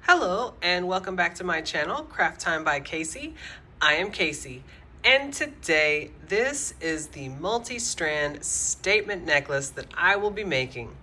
Hello and welcome back to my channel, Craft Time by Casey. I am Casey, and today this is the multi-strand statement necklace that I will be making.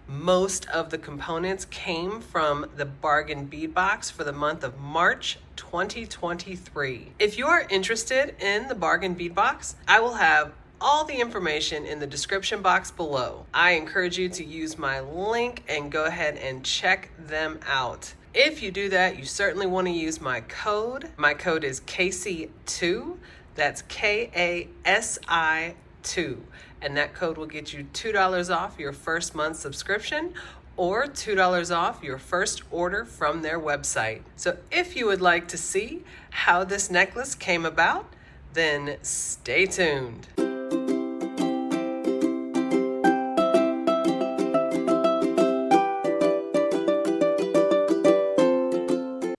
Most of the components came from the bargain bead box for the month of March 2023. If you are interested in the bargain bead box, I will have all the information in the description box below. I encourage you to use my link and go ahead and check them out. If you do that, you certainly want to use my code. My code is KASI2. That's KASI2. And that code will get you $2 off your first month subscription or $2 off your first order from their website. So if you would like to see how this necklace came about, then stay tuned.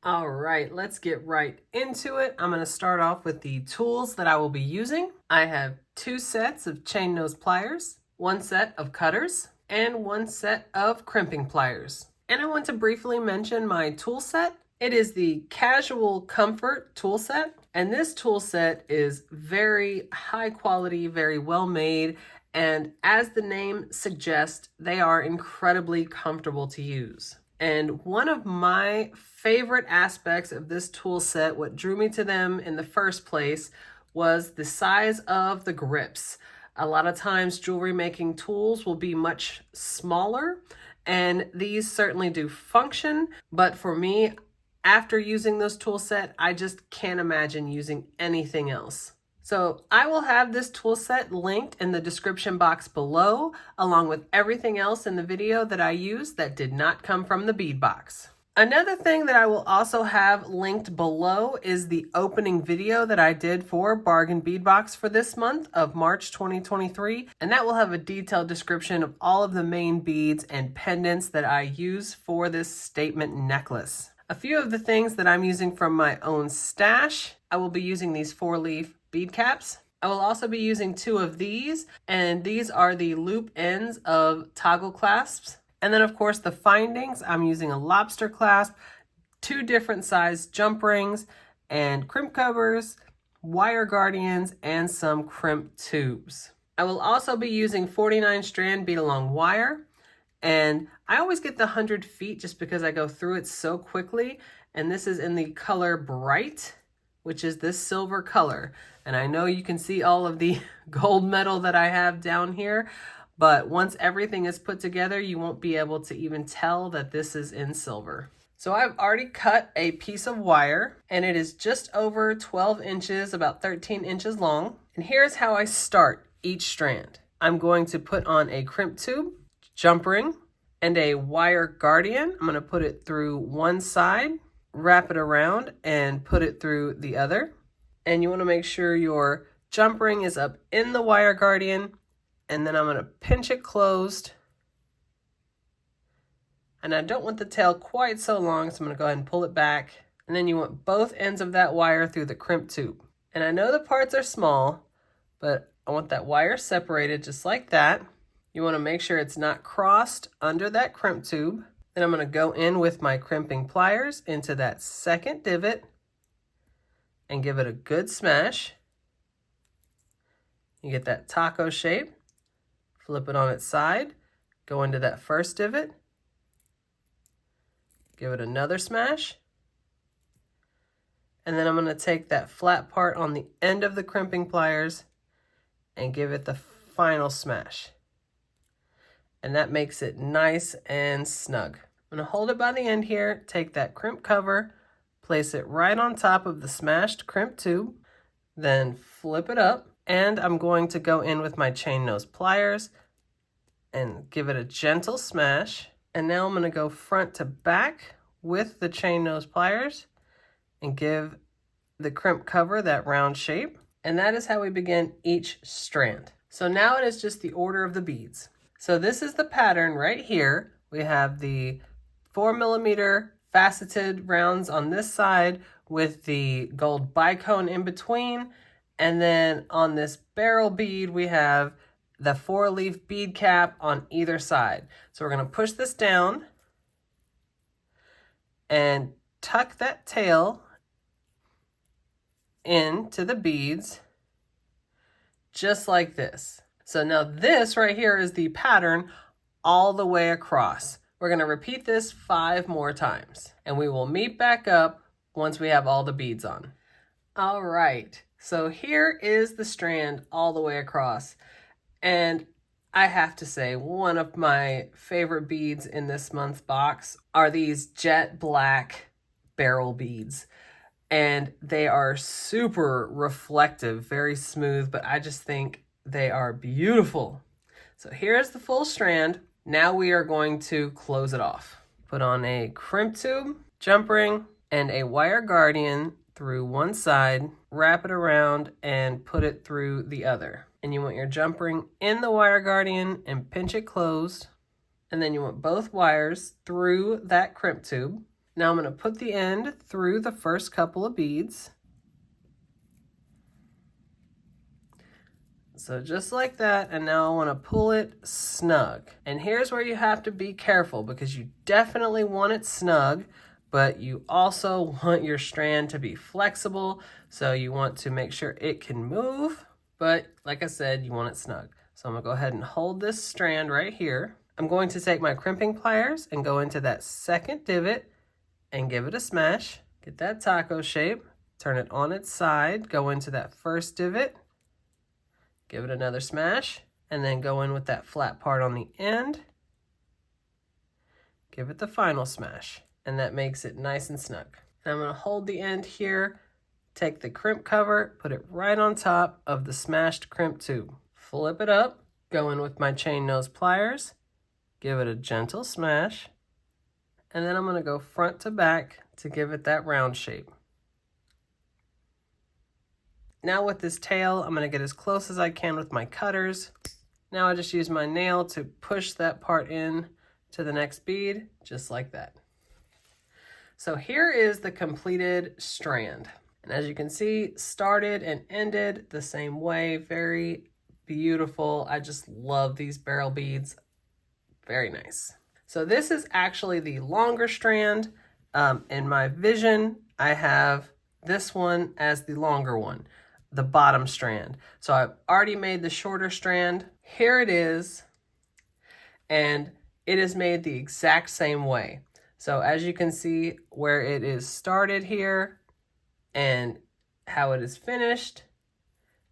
All right, let's get right into it. I'm going to start off with the tools that I will be using. I have 2 sets of chain nose pliers, 1 set of cutters, and 1 set of crimping pliers. And I want to briefly mention my tool set. It is the Casual Comfort tool set, and this tool set is very high quality, very well made, and as the name suggests, they are incredibly comfortable to use. And one of my favorite aspects of this tool set, what drew me to them in the first place, was the size of the grips. A lot of times jewelry making tools will be much smaller, and these certainly do function, but for me, after using this tool set, I just can't imagine using anything else. So I will have this tool set linked in the description box below, along with everything else in the video that I used that did not come from the bead box. Another thing that I will also have linked below is the opening video that I did for Bargain Bead Box for this month of March 2023, and that will have a detailed description of all of the main beads and pendants that I use for this statement necklace. A few of the things that I'm using from my own stash, I will be using these 4-leaf bead caps. I will also be using 2 of these, and these are the loop ends of toggle clasps. And then of course the findings, I'm using a lobster clasp, 2 different size jump rings, and crimp covers, wire guardians, and some crimp tubes. I will also be using 49 strand bead along wire, and I always get the 100 feet just because I go through it so quickly, and this is in the color Bright, which is this silver color. And I know you can see all of the gold metal that I have down here, but once everything is put together, you won't be able to even tell that this is in silver. So I've already cut a piece of wire, and it is just over 12 inches, about 13 inches long. And here's how I start each strand. I'm going to put on a crimp tube, jump ring, and a wire guardian. I'm going to put it through one side, wrap it around, and put it through the other. And you want to make sure your jump ring is up in the wire guardian, and then I'm going to pinch it closed. And I don't want the tail quite so long, so I'm going to go ahead and pull it back. And then you want both ends of that wire through the crimp tube. And I know the parts are small, but I want that wire separated just like that. You want to make sure it's not crossed under that crimp tube. Then I'm going to go in with my crimping pliers into that second divot and give it a good smash. You get that taco shape. Flip it on its side, go into that first divot, give it another smash, and then I'm going to take that flat part on the end of the crimping pliers and give it the final smash. And that makes it nice and snug. I'm going to hold it by the end here, take that crimp cover, place it right on top of the smashed crimp tube, then flip it up, and I'm going to go in with my chain nose pliers and give it a gentle smash. And now I'm going to go front to back with the chain nose pliers and give the crimp cover that round shape. And that is how we begin each strand. So now it is just the order of the beads. So this is the pattern right here. We have the 4mm faceted rounds on this side with the gold bicone in between. And then on this barrel bead, we have the 4-leaf bead cap on either side. So we're going to push this down and tuck that tail into the beads just like this. So now this right here is the pattern all the way across. We're going to repeat this 5 more times, and we will meet back up once we have all the beads on. All right, so here is the strand all the way across, and I have to say one of my favorite beads in this month's box are these jet black beryl beads. And they are super reflective, very smooth, but I just think they are beautiful. So here's the full strand. Now we are going to close it off. Put on a crimp tube, jump ring, and a wire guardian through one side, wrap it around, and put it through the other. And you want your jump ring in the wire guardian and pinch it closed. And then you want both wires through that crimp tube. Now I'm going to put the end through the first couple of beads. So just like that, and now I want to pull it snug. And here's where you have to be careful, because you definitely want it snug, but you also want your strand to be flexible, so you want to make sure it can move, but like I said, you want it snug. So I'm going to go ahead and hold this strand right here. I'm going to take my crimping pliers and go into that second divot and give it a smash. Get that taco shape, turn it on its side, go into that first divot, give it another smash, and then go in with that flat part on the end. Give it the final smash, and that makes it nice and snug. And I'm going to hold the end here, take the crimp cover, put it right on top of the smashed crimp tube. Flip it up, go in with my chain nose pliers, give it a gentle smash, and then I'm going to go front to back to give it that round shape. Now with this tail, I'm going to get as close as I can with my cutters. Now I just use my nail to push that part in to the next bead, just like that. So here is the completed strand. And as you can see, started and ended the same way. Very beautiful. I just love these beryl beads. Very nice. So this is actually the longer strand. In my vision, I have this one as the longer one, the bottom strand. So I've already made the shorter strand. Here it is, and it is made the exact same way. So as you can see where it is started here and how it is finished,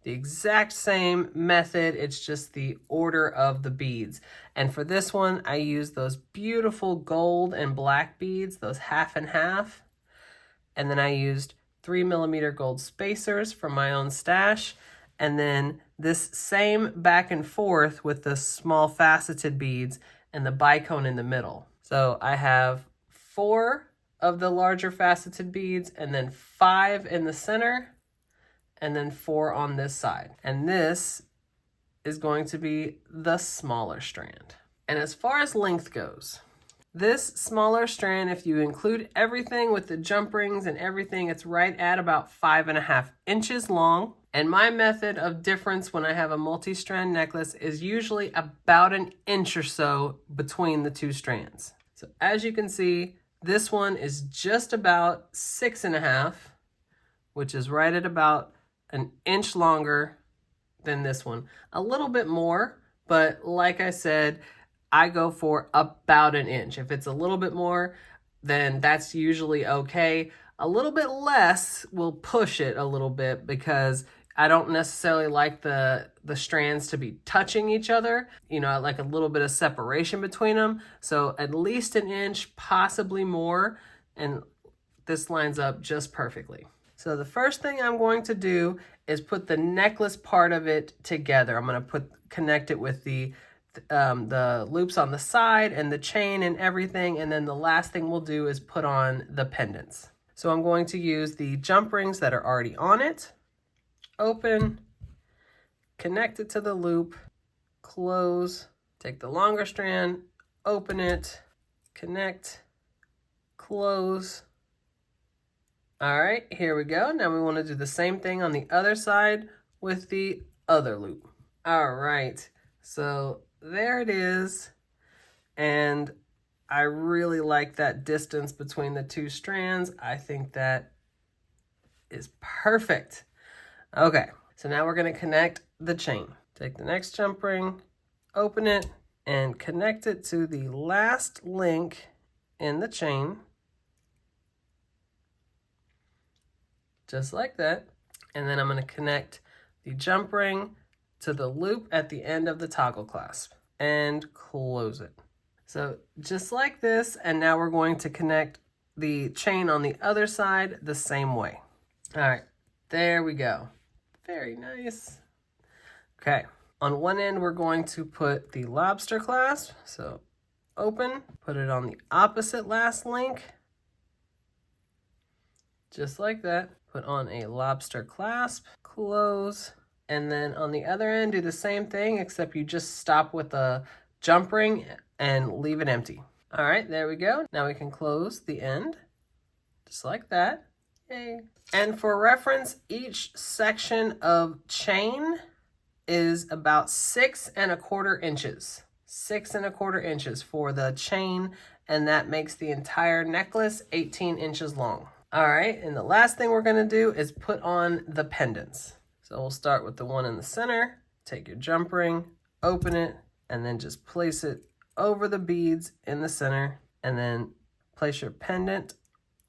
the exact same method, it's just the order of the beads. And for this one, I use those beautiful gold and black beads, those 1/2 and 1/2. And then I used 3mm gold spacers from my own stash. And then this same back and forth with the small faceted beads and the bicone in the middle. So I have 4 of the larger faceted beads and then 5 in the center and then 4 on this side. And this is going to be the smaller strand. And as far as length goes, this smaller strand, if you include everything with the jump rings and everything, it's right at about 5.5 inches long. And my method of difference when I have a multi-strand necklace is usually about 1 inch or so between the 2 strands. So as you can see, this one is just about 6.5, which is right at about 1 inch longer than this one. A little bit more, but like I said, I go for about 1 inch. If it's a little bit more, then that's usually okay. A little bit less will push it a little bit because I don't necessarily like the strands to be touching each other. You know, I like a little bit of separation between them. So at least 1 inch, possibly more. And this lines up just perfectly. So the first thing I'm going to do is put the necklace part of it together. I'm going to connect it with the loops on the side and the chain and everything. And then the last thing we'll do is put on the pendants. So I'm going to use the jump rings that are already on it. Open, connect it to the loop, close, take the longer strand, open it, connect, close. All right, here we go. Now we want to do the same thing on the other side with the other loop. All right, so there it is. And I really like that distance between the two strands. I think that is perfect. Okay, so now we're going to connect the chain. Take the next jump ring, open it, and connect it to the last link in the chain. Just like that. And then I'm going to connect the jump ring to the loop at the end of the toggle clasp and close it. So just like this, and now we're going to connect the chain on the other side the same way. All right, there we go. Very nice. Okay, on one end we're going to put the lobster clasp. So open, put it on the opposite last link. Just like that. Put on a lobster clasp, close, and then on the other end do the same thing, except you just stop with a jump ring and leave it empty. All right, there we go. Now we can close the end, just like that. Yay. And for reference, each section of chain is about 6 1/4 inches. 6 1/4 inches for the chain, and that makes the entire necklace 18 inches long. All right, and the last thing we're gonna do is put on the pendants. So we'll start with the one in the center, take your jump ring, open it, and then just place it over the beads in the center, and then place your pendant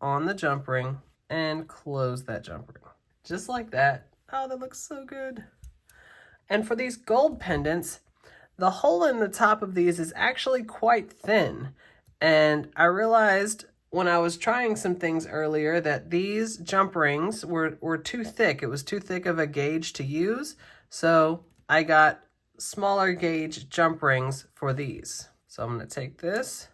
on the jump ring and close that jump ring. Just like that. Oh, that looks so good. And for these gold pendants, the hole in the top of these is actually quite thin. And I realized when I was trying some things earlier that these jump rings were too thick. It was too thick of a gauge to use. So I got smaller gauge jump rings for these. So I'm going to take this,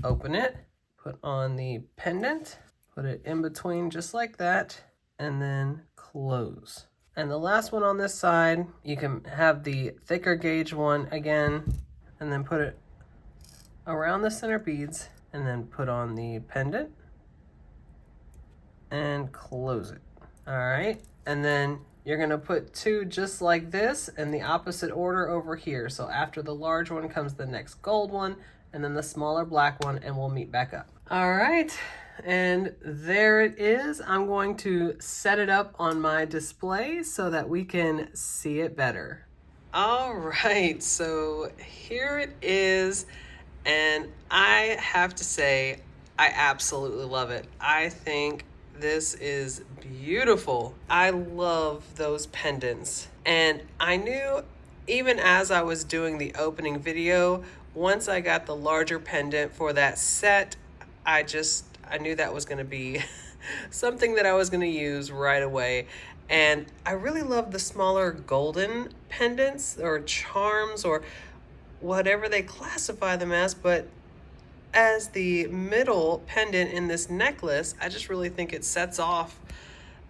open it, put on the pendant, put it in between just like that, and then close. And the last one on this side, you can have the thicker gauge one again, and then put it around the center beads, and then put on the pendant and close it. All right, and then you're gonna put two just like this in the opposite order over here. So after the large one comes the next gold one, and then the smaller black one, and we'll meet back up. All right, and there it is. I'm going to set it up on my display so that we can see it better. All right, so here it is. And I have to say, I absolutely love it. I think this is beautiful. I love those pendants. And I knew even as I was doing the opening video, once I got the larger pendant for that set, I knew that was gonna be something that I was gonna use right away. And I really love the smaller golden pendants or charms or whatever they classify them as, but as the middle pendant in this necklace, I just really think it sets off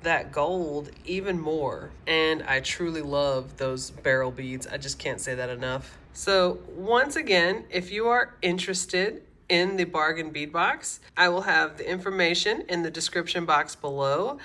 that gold even more. And I truly love those barrel beads. I just can't say that enough. So once again, if you are interested in the bargain bead box, I will have the information in the description box below.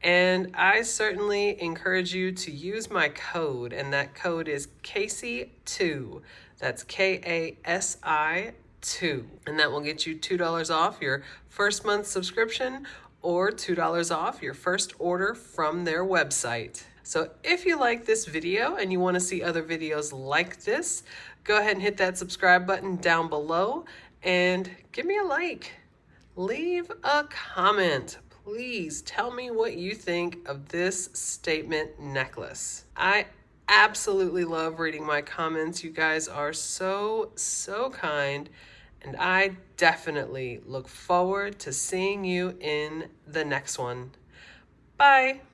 And I certainly encourage you to use my code, and that code is KASI2. That's KASI 2, and that will get you $2 off your first month subscription or $2 off your first order from their website. So if you like this video and you want to see other videos like this, go ahead and hit that subscribe button down below and give me a like. Leave a comment. Please tell me what you think of this statement necklace. I absolutely love reading my comments. You guys are so kind, and I definitely look forward to seeing you in the next one. Bye.